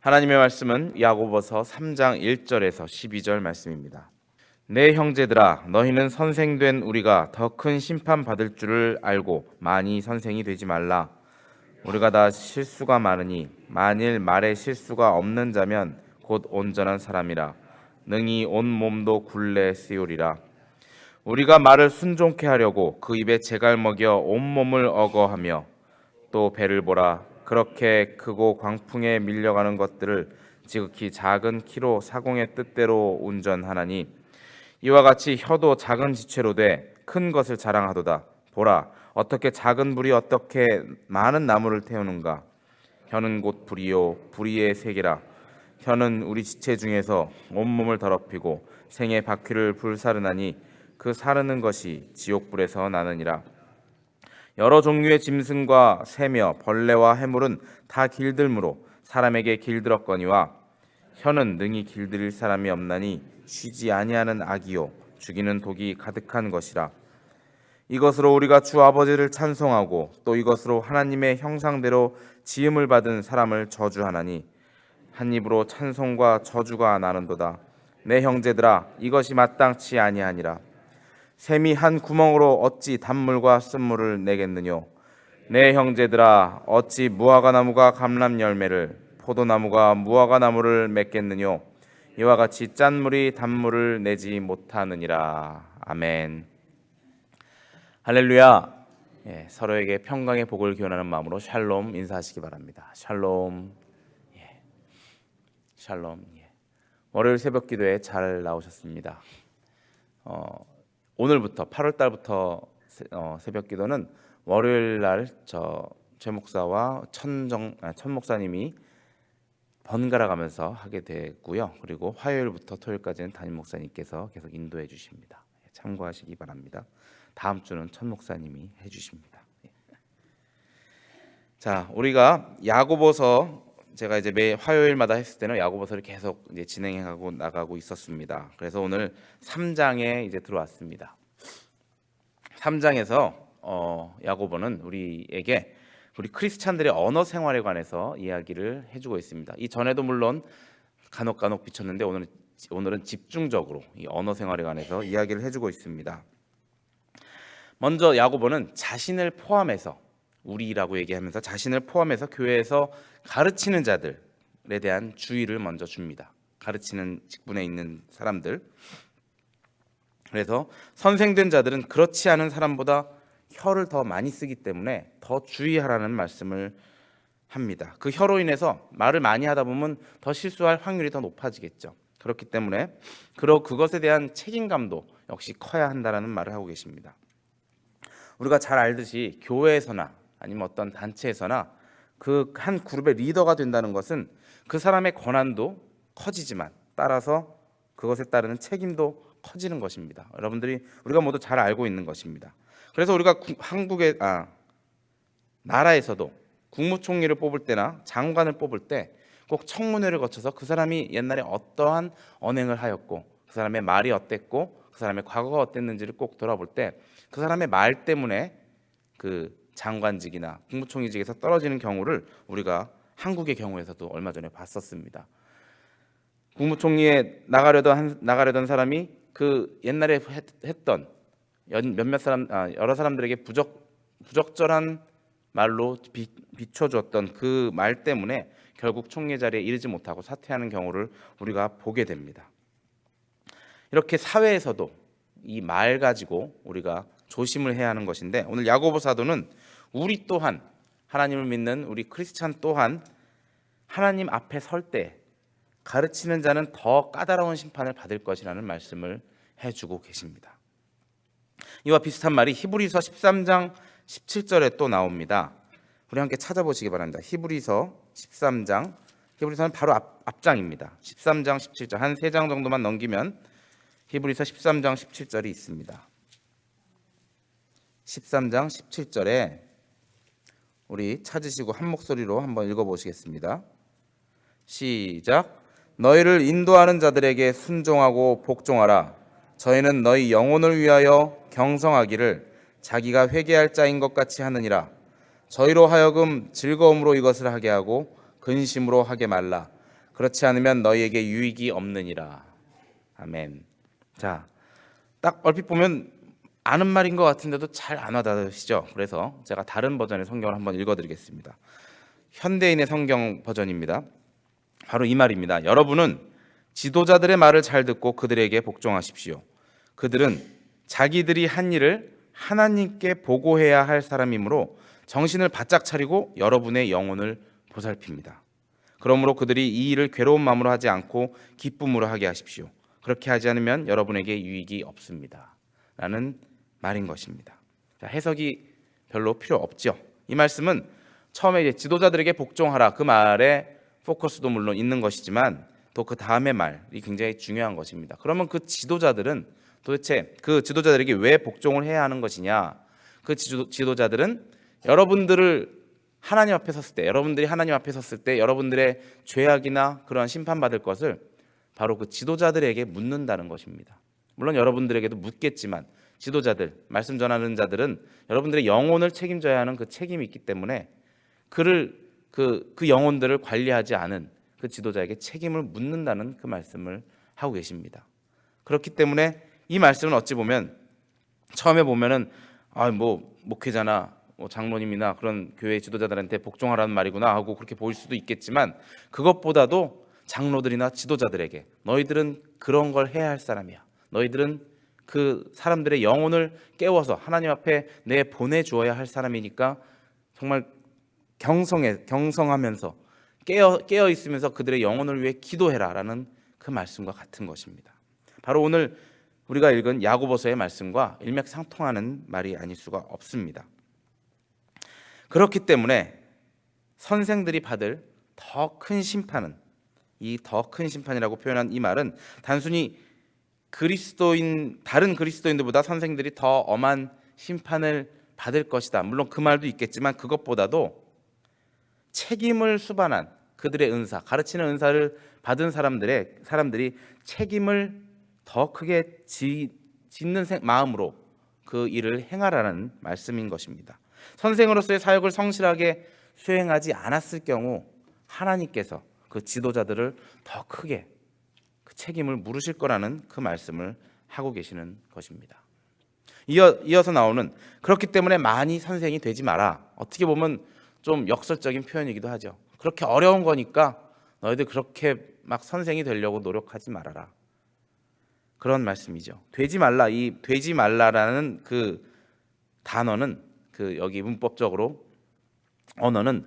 하나님의 말씀은 야고보서 3장 1절에서 12절 말씀입니다. 내 형제들아, 너희는 선생된 우리가 더 큰 심판 받을 줄을 알고 많이 선생이 되지 말라. 우리가 다 실수가 많으니 만일 말에 실수가 없는 자면 곧 온전한 사람이라 능히 온 몸도 굴레 쓰요리라. 우리가 말을 순종케 하려고 그 입에 재갈 먹여 온 몸을 억어하며 또 배를 보라. 그렇게 크고 광풍에 밀려가는 것들을 지극히 작은 키로 사공의 뜻대로 운전하나니 이와 같이 혀도 작은 지체로 돼 큰 것을 자랑하도다. 보라, 어떻게 작은 불이 어떻게 많은 나무를 태우는가. 혀는 곧 불이요 불의의 세계라. 혀는 우리 지체 중에서 온몸을 더럽히고 생의 바퀴를 불사르나니 그 사르는 것이 지옥불에서 나느니라. 여러 종류의 짐승과 새며 벌레와 해물은 다 길들므로 사람에게 길들었거니와 혀는 능히 길들일 사람이 없나니 쉬지 아니하는 악이요 죽이는 독이 가득한 것이라. 이것으로 우리가 주 아버지를 찬송하고 또 이것으로 하나님의 형상대로 지음을 받은 사람을 저주하나니 한 입으로 찬송과 저주가 나는도다. 내 형제들아, 이것이 마땅치 아니하니라. 샘이 한 구멍으로 어찌 단물과 쓴물을 내겠느뇨. 내 형제들아, 어찌 무화과 나무가 감람 열매를 포도나무가 무화과 나무를 맺겠느뇨. 이와 같이 짠물이 단물을 내지 못하느니라. 아멘. 할렐루야. 서로에게 평강의 복을 기원하는 마음으로 샬롬 인사하시기 바랍니다. 샬롬. 샬롬. 월요일 새벽 기도에 잘 나오셨습니다. 오늘부터 8월 달부터 새벽 기도는 월요일 날 최 목사와 천 목사님이 번갈아 가면서 하게 되고요. 그리고 화요일부터 토요일까지는 담임 목사님께서 계속 인도해 주십니다. 참고하시기 바랍니다. 다음 주는 천 목사님이 해 주십니다. 자, 우리가 야고보서 제가 이제 매 화요일마다 했을 때는 야고보서를 계속 이제 진행하고 나가고 있었습니다. 그래서 오늘 3장에 이제 들어왔습니다. 3장에서 야고보는 우리에게 우리 크리스찬들의 언어 생활에 관해서 이야기를 해주고 있습니다. 이 전에도 물론 간혹 비쳤는데 오늘은 집중적으로 이 언어 생활에 관해서 이야기를 해주고 있습니다. 먼저 야고보는 자신을 포함해서 우리라고 얘기하면서 자신을 포함해서 교회에서 가르치는 자들에 대한 주의를 먼저 줍니다. 가르치는 직분에 있는 사람들. 그래서 선생된 자들은 그렇지 않은 사람보다 혀를 더 많이 쓰기 때문에 더 주의하라는 말씀을 합니다. 그 혀로 인해서 말을 많이 하다 보면 더 실수할 확률이 더 높아지겠죠. 그렇기 때문에 그것에 대한 책임감도 역시 커야 한다라는 말을 하고 계십니다. 우리가 잘 알듯이 교회에서나 아니면 어떤 단체에서나 그 한 그룹의 리더가 된다는 것은 그 사람의 권한도 커지지만 따라서 그것에 따르는 책임도 커지는 것입니다. 우리가 모두 잘 알고 있는 것입니다. 그래서 우리가 나라에서도 국무총리를 뽑을 때나 장관을 뽑을 때 꼭 청문회를 거쳐서 그 사람이 옛날에 어떠한 언행을 하였고 그 사람의 말이 어땠고 그 사람의 과거가 어땠는지를 꼭 돌아볼 때 그 사람의 말 때문에 그 장관직이나 국무총리직에서 떨어지는 경우를 우리가 한국의 경우에서도 얼마 전에 봤었습니다. 국무총리에 나가려던 사람이 그 옛날에 했던 여러 사람들에게 부적절한 말로 비춰줬던 그 말 때문에 결국 총리 자리에 이르지 못하고 사퇴하는 경우를 우리가 보게 됩니다. 이렇게 사회에서도 이 말 가지고 우리가 조심을 해야 하는 것인데 오늘 야고보 사도는 우리 또한 하나님을 믿는 우리 크리스찬 또한 하나님 앞에 설 때 가르치는 자는 더 까다로운 심판을 받을 것이라는 말씀을 해주고 계십니다. 이와 비슷한 말이 히브리서 13장 17절에 또 나옵니다. 우리 함께 찾아보시기 바랍니다. 히브리서 13장, 히브리서는 바로 앞장입니다. 13장 17절, 한 3장 정도만 넘기면 히브리서 13장 17절이 있습니다. 13장 17절에 우리 찾으시고 한 목소리로 한번 읽어보시겠습니다. 시작. 너희를 인도하는 자들에게 순종하고 복종하라. 저희는 너희 영혼을 위하여 경성하기를 자기가 회개할 자인 것 같이 하느니라. 저희로 하여금 즐거움으로 이것을 하게 하고 근심으로 하게 말라. 그렇지 않으면 너희에게 유익이 없느니라. 아멘. 자, 딱 얼핏 보면 아는 말인 것 같은데도 잘 안 와닿으시죠? 그래서 제가 다른 버전의 성경을 한번 읽어드리겠습니다. 현대인의 성경 버전입니다. 바로 이 말입니다. 여러분은 지도자들의 말을 잘 듣고 그들에게 복종하십시오. 그들은 자기들이 한 일을 하나님께 보고해야 할 사람이므로 정신을 바짝 차리고 여러분의 영혼을 보살핍니다. 그러므로 그들이 이 일을 괴로운 마음으로 하지 않고 기쁨으로 하게 하십시오. 그렇게 하지 않으면 여러분에게 유익이 없습니다. 라는 말인 것입니다. 자, 해석이 별로 필요 없죠. 이 말씀은 처음에 이제 지도자들에게 복종하라 그 말에 포커스도 물론 있는 것이지만 또 그 다음의 말이 굉장히 중요한 것입니다. 그러면 그 지도자들은 도대체 그 지도자들에게 왜 복종을 해야 하는 것이냐? 그 지도자들은 여러분들을 하나님 앞에 섰을 때, 여러분들이 하나님 앞에 섰을 때 여러분들의 죄악이나 그런 심판받을 것을 바로 그 지도자들에게 묻는다는 것입니다. 물론 여러분들에게도 묻겠지만 지도자들, 말씀 전하는 자들은 여러분들의 영혼을 책임져야 하는 그 책임이 있기 때문에 그 영혼들을 관리하지 않은 그 지도자에게 책임을 묻는다는 그 말씀을 하고 계십니다. 그렇기 때문에 이 말씀은 어찌 보면 처음에 보면은 목회자나 장로님이나 그런 교회 지도자들한테 복종하라는 말이구나 하고 그렇게 보일 수도 있겠지만 그것보다도 장로들이나 지도자들에게 너희들은 그런 걸 해야 할 사람이야. 너희들은 그 사람들의 영혼을 깨워서 하나님 앞에 내 보내주어야 할 사람이니까 정말 경성하면서 깨어 있으면서 그들의 영혼을 위해 기도해라라는 그 말씀과 같은 것입니다. 바로 오늘 우리가 읽은 야고보서의 말씀과 일맥상통하는 말이 아닐 수가 없습니다. 그렇기 때문에 선생들이 받을 더 큰 심판은, 이 더 큰 심판이라고 표현한 이 말은 단순히 다른 그리스도인들보다 선생들이 더 엄한 심판을 받을 것이다. 물론 그 말도 있겠지만 그것보다도 책임을 수반한 그들의 은사, 가르치는 은사를 받은 사람들이 책임을 더 크게 짓는 마음으로 그 일을 행하라는 말씀인 것입니다. 선생으로서의 사역을 성실하게 수행하지 않았을 경우 하나님께서 그 지도자들을 더 크게 그 책임을 물으실 거라는 그 말씀을 하고 계시는 것입니다. 이어서 나오는 그렇기 때문에 많이 선생이 되지 마라. 어떻게 보면 좀 역설적인 표현이기도 하죠. 그렇게 어려운 거니까 너희들 그렇게 막 선생이 되려고 노력하지 말아라. 그런 말씀이죠. 되지 말라. 이 되지 말라라는 그 단어는 여기 문법적으로 언어는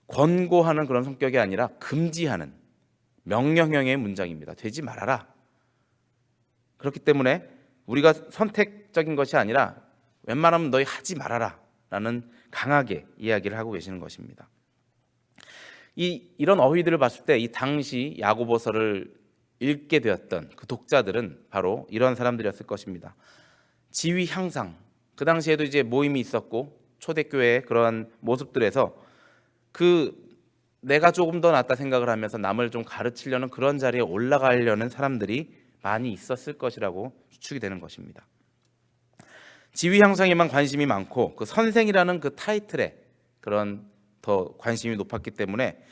권고하는 그런 성격이 아니라 금지하는 명령형의 문장입니다. 되지 말아라. 그렇기 때문에 우리가 선택적인 것이 아니라 웬만하면 너희 하지 말아라 라는 강하게 이야기를 하고 계시는 것입니다. 이런 어휘들을 봤을 때 이 당시 야고보서를 읽게 되었던 그 독자들은 바로 이런 사람들이었을 것입니다. 지위 향상, 그 당시에도 이제 모임이 있었고 초대교회의 그러한 모습들에서 내가 조금 더 낫다 생각을 하면서 남을 좀 가르치려는 그런 자리에 올라가려는 사람들이 많이 있었을 것이라고 추측이 되는 것입니다. 지위 향상에만 관심이 많고 그 선생이라는 그 타이틀에 그런 더 관심이 높았기 때문에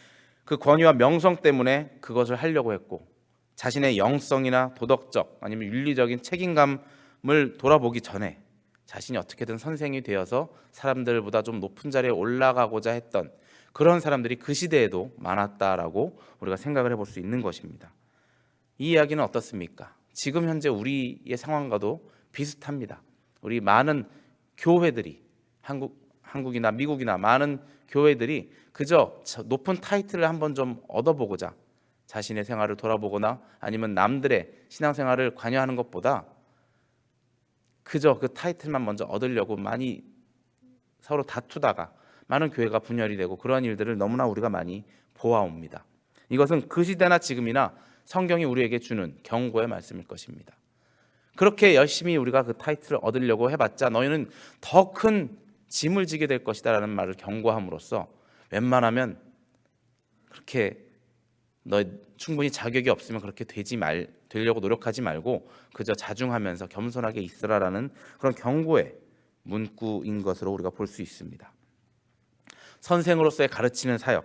그 권위와 명성 때문에 그것을 하려고 했고 자신의 영성이나 도덕적 아니면 윤리적인 책임감을 돌아보기 전에 자신이 어떻게든 선생이 되어서 사람들보다 좀 높은 자리에 올라가고자 했던 그런 사람들이 그 시대에도 많았다라고 우리가 생각을 해볼 수 있는 것입니다. 이 이야기는 어떻습니까? 지금 현재 우리의 상황과도 비슷합니다. 우리 많은 교회들이 한국이나 미국이나 많은 교회들이 그저 높은 타이틀을 한번 좀 얻어보고자 자신의 생활을 돌아보거나 아니면 남들의 신앙생활을 관여하는 것보다 그저 그 타이틀만 먼저 얻으려고 많이 서로 다투다가 많은 교회가 분열이 되고 그러한 일들을 너무나 우리가 많이 보아옵니다. 이것은 그 시대나 지금이나 성경이 우리에게 주는 경고의 말씀일 것입니다. 그렇게 열심히 우리가 그 타이틀을 얻으려고 해봤자 너희는 더 큰 짐을 지게 될 것이다 라는 말을 경고함으로써 웬만하면 그렇게 너 충분히 자격이 없으면 그렇게 되려고 노력하지 말고 그저 자중하면서 겸손하게 있으라라는 그런 경고의 문구인 것으로 우리가 볼 수 있습니다. 선생으로서의 가르치는 사역,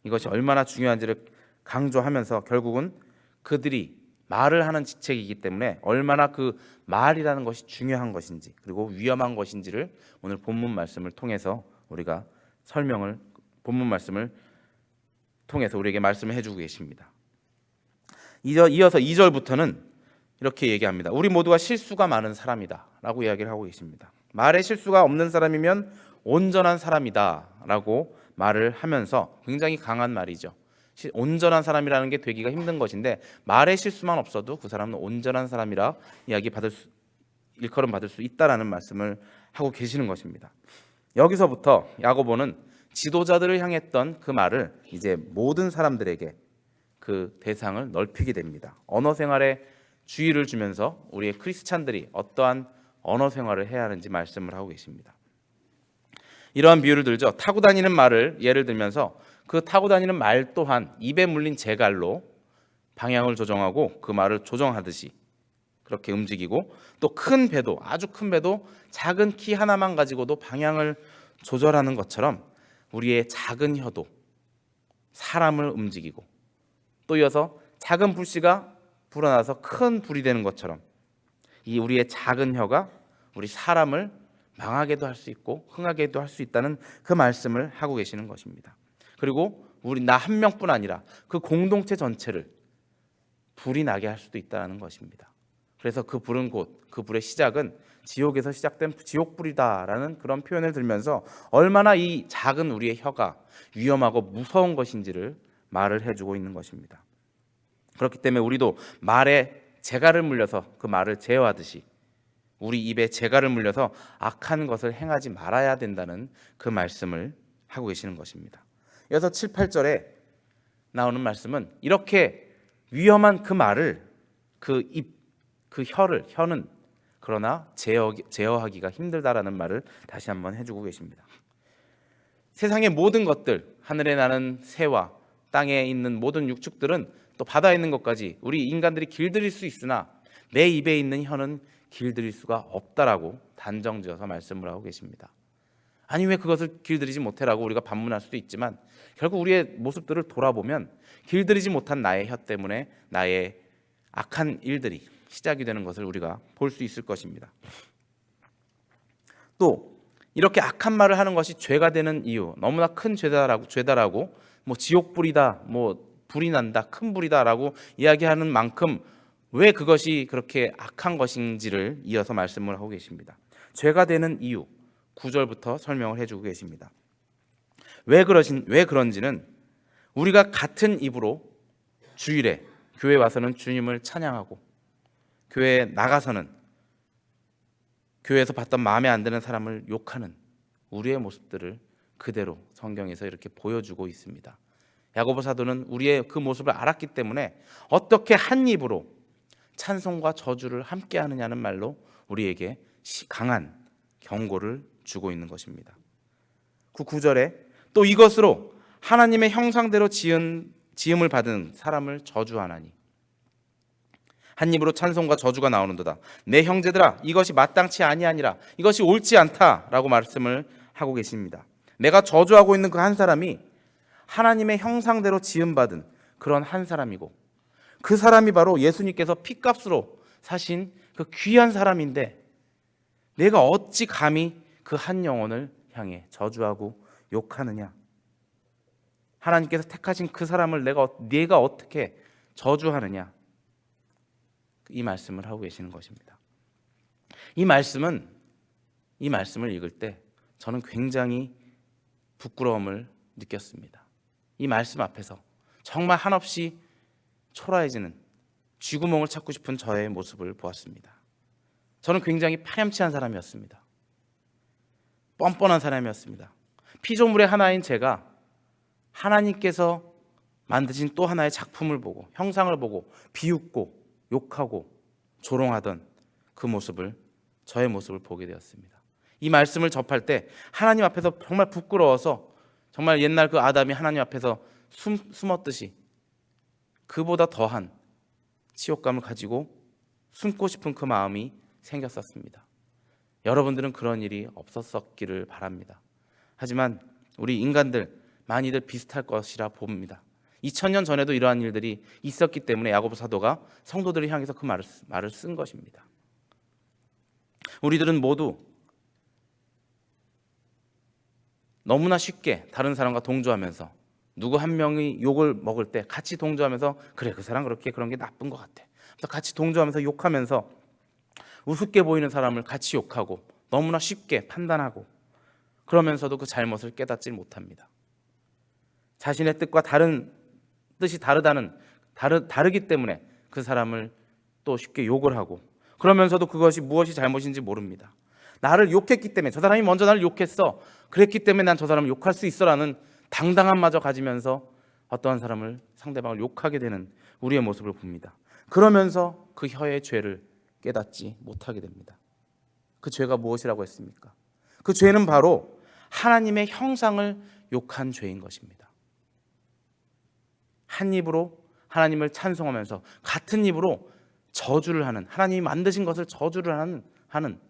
이것이 얼마나 중요한지를 강조하면서 결국은 그들이 말을 하는 직책이기 때문에 얼마나 그 말이라는 것이 중요한 것인지 그리고 위험한 것인지를 오늘 본문 말씀을 통해서 우리가 본문 말씀을 통해서 우리에게 말씀을 해주고 계십니다. 이어서 2절부터는 이렇게 얘기합니다. 우리 모두가 실수가 많은 사람이다 라고 이야기를 하고 계십니다. 말에 실수가 없는 사람이면 온전한 사람이다 라고 말을 하면서 굉장히 강한 말이죠. 온전한 사람이라는 게 되기가 힘든 것인데 말에 실수만 없어도 그 사람은 온전한 사람이라 일컬음 받을 수 있다라는 말씀을 하고 계시는 것입니다. 여기서부터 야고보는 지도자들을 향했던 그 말을 이제 모든 사람들에게 그 대상을 넓히게 됩니다. 언어 생활에 주의를 주면서 우리의 크리스찬들이 어떠한 언어 생활을 해야 하는지 말씀을 하고 계십니다. 이러한 비유를 들죠. 타고 다니는 말을 예를 들면서 그 타고 다니는 말 또한 입에 물린 재갈로 방향을 조정하고 그 말을 조정하듯이 그렇게 움직이고 또 큰 배도 아주 큰 배도 작은 키 하나만 가지고도 방향을 조절하는 것처럼 우리의 작은 혀도 사람을 움직이고 또 이어서 작은 불씨가 불어나서 큰 불이 되는 것처럼 이 우리의 작은 혀가 우리 사람을 망하게도 할 수 있고 흥하게도 할 수 있다는 그 말씀을 하고 계시는 것입니다. 그리고 나 한 명뿐 아니라 그 공동체 전체를 불이 나게 할 수도 있다는 것입니다. 그래서 그 불은 그 불의 시작은 지옥에서 시작된 지옥불이다라는 그런 표현을 들면서 얼마나 이 작은 우리의 혀가 위험하고 무서운 것인지를 말을 해주고 있는 것입니다. 그렇기 때문에 우리도 말에 재갈을 물려서 그 말을 제어하듯이 우리 입에 재갈을 물려서 악한 것을 행하지 말아야 된다는 그 말씀을 하고 계시는 것입니다. 이어서 7, 8절에 나오는 말씀은 이렇게 위험한 그 말을 혀는 그러나 제어하기가 힘들다라는 말을 다시 한번 해주고 계십니다. 세상의 모든 것들, 하늘에 나는 새와 땅에 있는 모든 육축들은 또 바다에 있는 것까지 우리 인간들이 길들일 수 있으나 내 입에 있는 혀는 길들일 수가 없다라고 단정지어서 말씀을 하고 계십니다. 아니 왜 그것을 길들이지 못해라고 우리가 반문할 수도 있지만 결국 우리의 모습들을 돌아보면 길들이지 못한 나의 혀 때문에 나의 악한 일들이 시작이 되는 것을 우리가 볼 수 있을 것입니다. 또 이렇게 악한 말을 하는 것이 죄가 되는 이유, 너무나 큰 죄다라고 뭐 지옥불이다, 뭐 불이 난다, 큰 불이다라고 이야기하는 만큼 왜 그것이 그렇게 악한 것인지를 이어서 말씀을 하고 계십니다. 죄가 되는 이유 9절부터 설명을 해주고 계십니다. 왜 그런지는 우리가 같은 입으로 주일에 교회 와서는 주님을 찬양하고 교회에 나가서는 교회에서 봤던 마음에 안 드는 사람을 욕하는 우리의 모습들을 그대로 성경에서 이렇게 보여주고 있습니다. 야고보 사도는 우리의 그 모습을 알았기 때문에 어떻게 한 입으로 찬송과 저주를 함께 하느냐는 말로 우리에게 강한 경고를 주고 있는 것입니다. 그 9절에 또 이것으로 하나님의 형상대로 지음을 받은 사람을 저주하나니 한 입으로 찬송과 저주가 나오는도다. 내 형제들아 이것이 마땅치 아니하니라 이것이 옳지 않다라고 말씀을 하고 계십니다. 내가 저주하고 있는 그 한 사람이 하나님의 형상대로 지음받은 그런 한 사람이고 그 사람이 바로 예수님께서 피값으로 사신 그 귀한 사람인데 내가 어찌 감히 그 한 영혼을 향해 저주하고 욕하느냐. 하나님께서 택하신 그 사람을 내가 어떻게 저주하느냐. 이 말씀을 하고 계시는 것입니다. 이 말씀을 읽을 때 저는 굉장히 부끄러움을 느꼈습니다. 이 말씀 앞에서 정말 한없이 초라해지는 쥐구멍을 찾고 싶은 저의 모습을 보았습니다. 저는 굉장히 파렴치한 사람이었습니다. 뻔뻔한 사람이었습니다. 피조물의 하나인 제가 하나님께서 만드신 또 하나의 작품을 보고 형상을 보고 비웃고 욕하고 조롱하던 그 모습을 저의 모습을 보게 되었습니다. 이 말씀을 접할 때 하나님 앞에서 정말 부끄러워서 정말 옛날 그 아담이 하나님 앞에서 숨었듯이 그보다 더한 치욕감을 가지고 숨고 싶은 그 마음이 생겼었습니다. 여러분들은 그런 일이 없었기를 바랍니다. 하지만 우리 인간들 많이들 비슷할 것이라 봅니다. 2000년 전에도 이러한 일들이 있었기 때문에 야고보 사도가 성도들을 향해서 그 말을 쓴 것입니다. 우리들은 모두 너무나 쉽게 다른 사람과 동조하면서 누구 한 명이 욕을 먹을 때 같이 동조하면서 그래 그 사람 그렇게 그런 게 나쁜 것 같아. 그래서 같이 동조하면서 욕하면서 우습게 보이는 사람을 같이 욕하고 너무나 쉽게 판단하고 그러면서도 그 잘못을 깨닫지 못합니다. 자신의 뜻과 다른 뜻이 다르기 때문에 그 사람을 또 쉽게 욕을 하고 그러면서도 그것이 무엇이 잘못인지 모릅니다. 나를 욕했기 때문에 저 사람이 먼저 나를 욕했어. 그랬기 때문에 난 저 사람을 욕할 수 있어라는 당당함마저 가지면서 어떠한 사람을 상대방을 욕하게 되는 우리의 모습을 봅니다. 그러면서 그 혀의 죄를 깨닫지 못하게 됩니다. 그 죄가 무엇이라고 했습니까? 그 죄는 바로 하나님의 형상을 욕한 죄인 것입니다. 한 입으로 하나님을 찬송하면서 같은 입으로 저주를 하는, 하나님이 만드신 것을 저주를 하는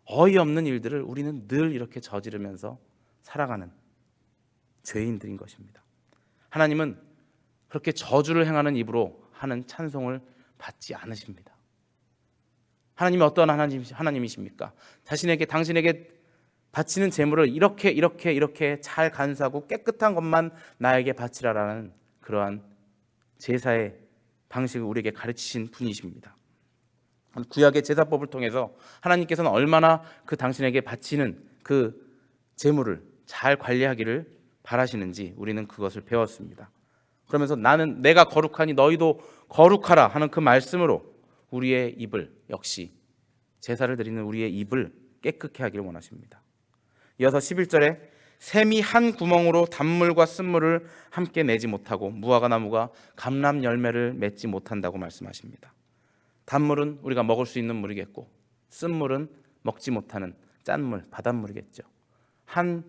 어이없는 일들을 우리는 늘 이렇게 저지르면서 살아가는 죄인들인 것입니다. 하나님은 그렇게 저주를 행하는 입으로 하는 찬송을 받지 않으십니다. 하나님이 어떤 하나님이십니까? 당신에게 바치는 제물을 이렇게 잘 간수하고 깨끗한 것만 나에게 바치라라는 그러한 제사의 방식을 우리에게 가르치신 분이십니다. 구약의 제사법을 통해서 하나님께서는 얼마나 그 당신에게 바치는 그 제물을 잘 관리하기를 바라시는지 우리는 그것을 배웠습니다. 그러면서 나는 내가 거룩하니 너희도 거룩하라 하는 그 말씀으로 우리의 입을 역시 제사를 드리는 우리의 입을 깨끗게 하기를 원하십니다. 이어서 11절에 샘이 한 구멍으로 단물과 쓴물을 함께 내지 못하고 무화과 나무가 감람 열매를 맺지 못한다고 말씀하십니다. 단물은 우리가 먹을 수 있는 물이겠고 쓴물은 먹지 못하는 짠물, 바닷물이겠죠. 한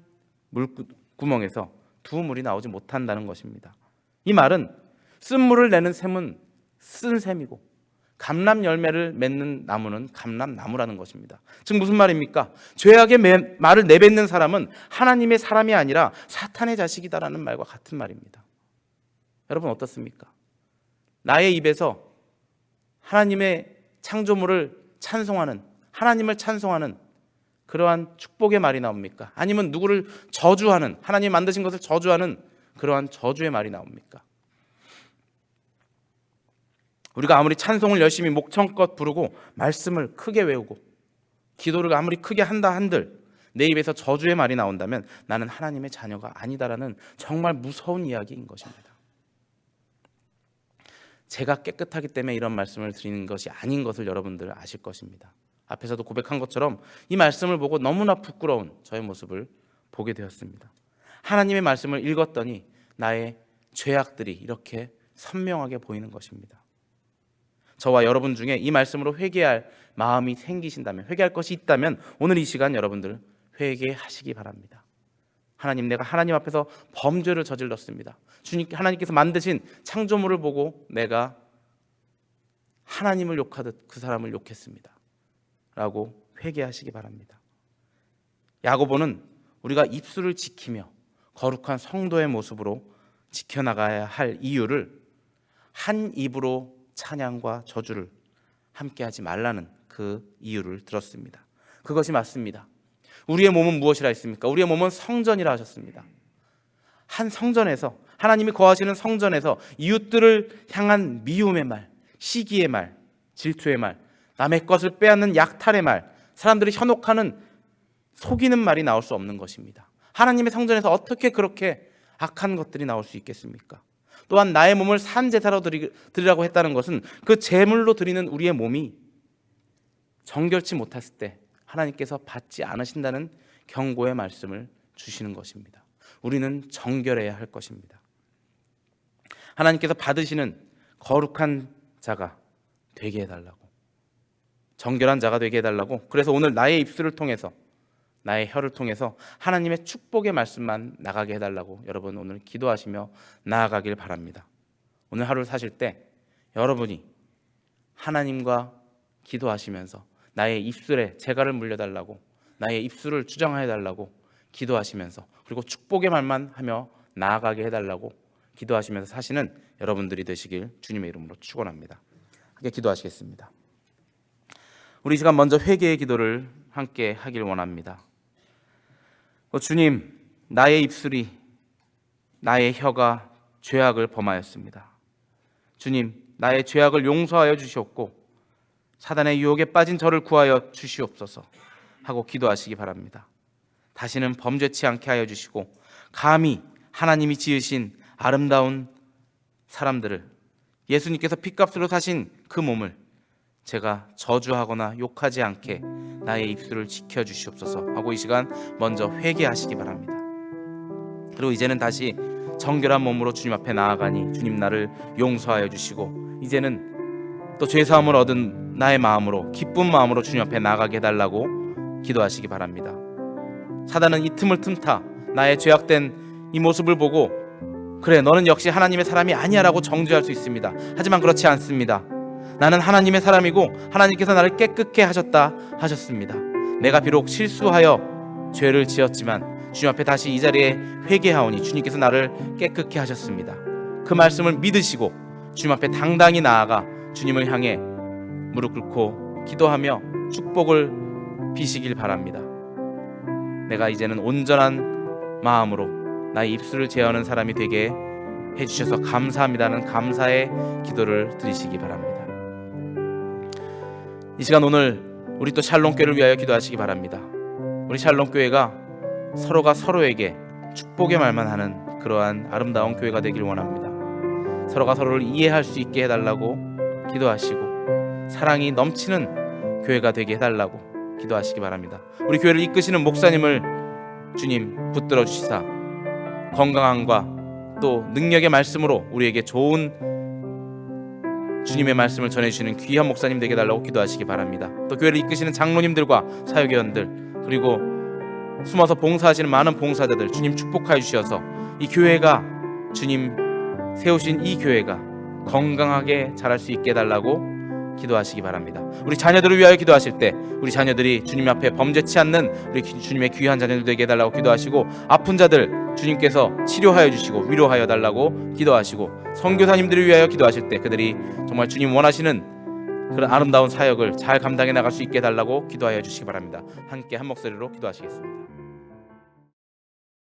물구멍에서 두 물이 나오지 못한다는 것입니다. 이 말은 쓴물을 내는 샘은 쓴 샘이고 감람 열매를 맺는 나무는 감람나무라는 것입니다. 즉 무슨 말입니까? 죄악의 말을 내뱉는 사람은 하나님의 사람이 아니라 사탄의 자식이다라는 말과 같은 말입니다. 여러분 어떻습니까? 나의 입에서 하나님의 창조물을 찬송하는, 하나님을 찬송하는 그러한 축복의 말이 나옵니까? 아니면 누구를 저주하는, 하나님 만드신 것을 저주하는 그러한 저주의 말이 나옵니까? 우리가 아무리 찬송을 열심히 목청껏 부르고 말씀을 크게 외우고 기도를 아무리 크게 한다 한들 내 입에서 저주의 말이 나온다면 나는 하나님의 자녀가 아니다라는 정말 무서운 이야기인 것입니다. 제가 깨끗하기 때문에 이런 말씀을 드리는 것이 아닌 것을 여러분들 아실 것입니다. 앞에서도 고백한 것처럼 이 말씀을 보고 너무나 부끄러운 저의 모습을 보게 되었습니다. 하나님의 말씀을 읽었더니 나의 죄악들이 이렇게 선명하게 보이는 것입니다. 저와 여러분 중에 이 말씀으로 회개할 마음이 생기신다면, 회개할 것이 있다면 오늘 이 시간 여러분들 회개하시기 바랍니다. 하나님, 내가 하나님 앞에서 범죄를 저질렀습니다. 하나님께서 만드신 창조물을 보고 내가 하나님을 욕하듯 그 사람을 욕했습니다 라고 회개하시기 바랍니다. 야고보는 우리가 입술을 지키며 거룩한 성도의 모습으로 지켜나가야 할 이유를 한 입으로 찬양과 저주를 함께 하지 말라는 그 이유를 들었습니다. 그것이 맞습니다. 우리의 몸은 무엇이라 했습니까? 우리의 몸은 성전이라 하셨습니다. 한 성전에서, 하나님이 거하시는 성전에서 이웃들을 향한 미움의 말, 시기의 말, 질투의 말, 남의 것을 빼앗는 약탈의 말, 사람들이 현혹하는 속이는 말이 나올 수 없는 것입니다. 하나님의 성전에서 어떻게 그렇게 악한 것들이 나올 수 있겠습니까? 또한 나의 몸을 산제사로 드리라고 했다는 것은 그 제물로 드리는 우리의 몸이 정결치 못했을 때 하나님께서 받지 않으신다는 경고의 말씀을 주시는 것입니다. 우리는 정결해야 할 것입니다. 하나님께서 받으시는 거룩한 자가 되게 해달라고, 정결한 자가 되게 해달라고, 그래서 오늘 나의 입술을 통해서, 나의 혀를 통해서 하나님의 축복의 말씀만 나가게 해달라고 여러분 오늘 기도하시며 나아가길 바랍니다. 오늘 하루를 사실 때 여러분이 하나님과 기도하시면서 나의 입술에 재갈을 물려달라고, 나의 입술을 주장해달라고 기도하시면서, 그리고 축복의 말만 하며 나아가게 해달라고 기도하시면서 사시는 여러분들이 되시길 주님의 이름으로 축원합니다. 함께 기도하시겠습니다. 우리 시간 먼저 회개의 기도를 함께 하길 원합니다. 주님, 나의 입술이, 나의 혀가 죄악을 범하였습니다. 주님, 나의 죄악을 용서하여 주시옵고 사단의 유혹에 빠진 저를 구하여 주시옵소서 하고 기도하시기 바랍니다. 다시는 범죄치 않게 하여 주시고 감히 하나님이 지으신 아름다운 사람들을, 예수님께서 핏값으로 사신 그 몸을 제가 저주하거나 욕하지 않게 나의 입술을 지켜주시옵소서 하고 이 시간 먼저 회개하시기 바랍니다. 그리고 이제는 다시 정결한 몸으로 주님 앞에 나아가니 주님 나를 용서하여 주시고 이제는 또 죄사함을 얻은 나의 마음으로, 기쁜 마음으로 주님 앞에 나아가게 해달라고 기도하시기 바랍니다. 사단은 이 틈을 틈타 나의 죄악된 이 모습을 보고 그래, 너는 역시 하나님의 사람이 아니야 라고 정죄할 수 있습니다. 하지만 그렇지 않습니다. 나는 하나님의 사람이고 하나님께서 나를 깨끗게 하셨다 하셨습니다. 내가 비록 실수하여 죄를 지었지만 주님 앞에 다시 이 자리에 회개하오니 주님께서 나를 깨끗게 하셨습니다. 그 말씀을 믿으시고 주님 앞에 당당히 나아가 주님을 향해 무릎 꿇고 기도하며 축복을 비시길 바랍니다. 내가 이제는 온전한 마음으로 나의 입술을 제어하는 사람이 되게 해주셔서 감사합니다는 감사의 기도를 드리시기 바랍니다. 이 시간 오늘 우리 또 샬롬교회를 위하여 기도하시기 바랍니다. 우리 샬롬교회가 서로가 서로에게 축복의 말만 하는 그러한 아름다운 교회가 되길 원합니다. 서로가 서로를 이해할 수 있게 해달라고 기도하시고 사랑이 넘치는 교회가 되게 해달라고 기도하시기 바랍니다. 우리 교회를 이끄시는 목사님을 주님 붙들어 주시사 건강함과 또 능력의 말씀으로 우리에게 좋은 주님의 말씀을 전해주시는 귀한 목사님 되게 해달라고 기도하시기 바랍니다. 또 교회를 이끄시는 장로님들과 사역위원들 그리고 숨어서 봉사하시는 많은 봉사자들 주님 축복하여 주셔서 이 교회가 주님 세우신 이 교회가 건강하게 자랄 수 있게 해달라고 기도하시기 바랍니다. 우리 자녀들을 위하여 기도하실 때 우리 자녀들이 주님 앞에 범죄치 않는 우리 주님의 귀한 자녀들 되게 해달라고 기도하시고 아픈 자들 주님께서 치료하여 주시고 위로하여 달라고 기도하시고 선교사님들을 위하여 기도하실 때 그들이 정말 주님 원하시는 그런 아름다운 사역을 잘 감당해 나갈 수 있게 해달라고 기도하여 주시기 바랍니다. 함께 한 목소리로 기도하시겠습니다.